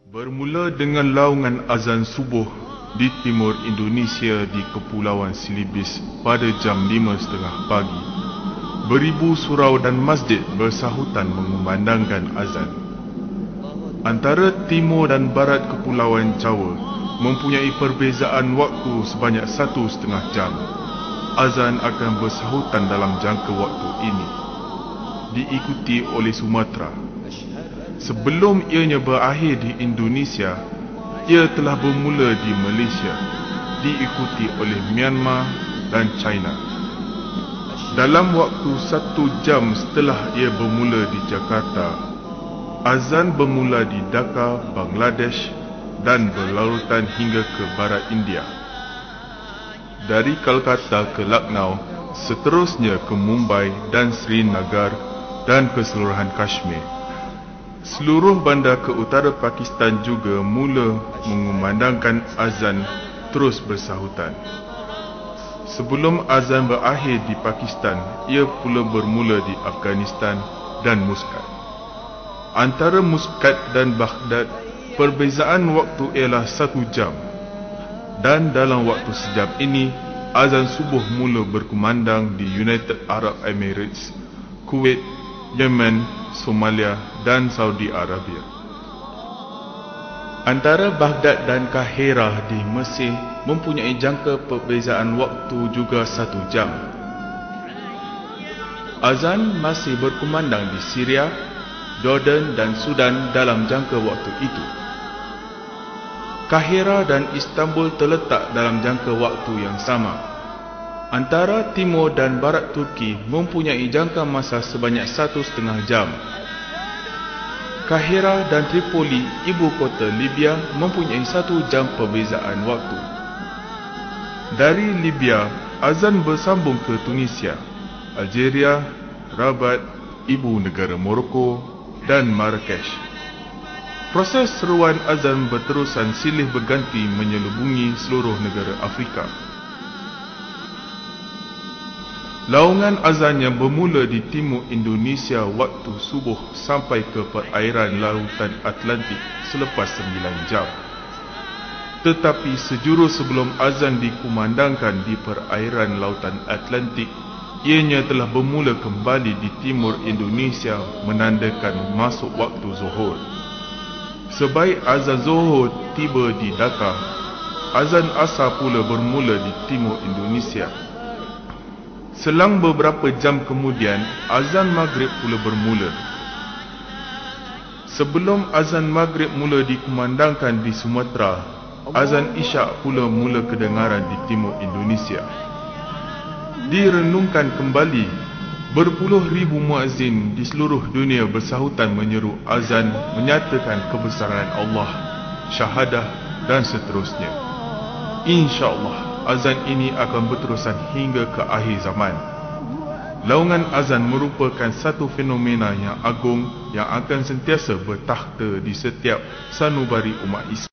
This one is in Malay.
Bermula dengan laungan azan subuh di timur Indonesia di Kepulauan Silibis pada jam 5.30 pagi, beribu surau dan masjid bersahutan mengumandangkan azan. Antara timur dan barat Kepulauan Jawa mempunyai perbezaan waktu sebanyak 1,5 jam. Azan akan bersahutan dalam jangka waktu ini, diikuti oleh Sumatera. Sebelum ianya berakhir di Indonesia, ia telah bermula di Malaysia, diikuti oleh Myanmar dan China. Dalam waktu 1 jam setelah ia bermula di Jakarta, azan bermula di Dhaka, Bangladesh dan berlarutan hingga ke barat India. Dari Kolkata ke Lucknow, seterusnya ke Mumbai dan Srinagar dan keseluruhan Kashmir. Seluruh bandar ke utara Pakistan juga mula mengumandangkan azan terus bersahutan. Sebelum azan berakhir di Pakistan, ia pula bermula di Afghanistan dan Muscat. Antara Muscat dan Baghdad, perbezaan waktu ialah 1 jam. Dan dalam waktu sejam ini, azan subuh mula berkumandang di United Arab Emirates, Kuwait, Yemen, Somalia dan Saudi Arabia. Antara Baghdad dan Kahirah di Mesir mempunyai jangka perbezaan waktu juga 1 jam. Azan masih berkumandang di Syria, Jordan dan Sudan dalam jangka waktu itu. Kahirah dan Istanbul terletak dalam jangka waktu yang sama. Antara timur dan barat Turki mempunyai jangka masa sebanyak 1,5 jam. Kahirah dan Tripoli, ibu kota Libya, mempunyai 1 jam perbezaan waktu. Dari Libya, azan bersambung ke Tunisia, Algeria, Rabat, ibu negara Morocco dan Marrakesh. Proses seruan azan berterusan silih berganti menyelubungi seluruh negara Afrika. Laungan azan yang bermula di timur Indonesia waktu subuh sampai ke perairan lautan Atlantik selepas 9 jam. Tetapi sejurus sebelum azan dikumandangkan di perairan lautan Atlantik, ianya telah bermula kembali di timur Indonesia menandakan masuk waktu zuhur. Sebaik azan zuhur tiba di Dhaka, azan asar pula bermula di timur Indonesia. Selang beberapa jam kemudian, azan maghrib pula bermula. Sebelum azan maghrib mula dikumandangkan di Sumatera, azan isyak pula mula kedengaran di timur Indonesia. Direnungkan kembali, berpuluh ribu muazzin di seluruh dunia bersahutan menyeru azan menyatakan kebesaran Allah, syahadah dan seterusnya. InsyaAllah azan ini akan berterusan hingga ke akhir zaman. Laungan azan merupakan satu fenomena yang agung yang akan sentiasa bertakhta di setiap sanubari umat Islam.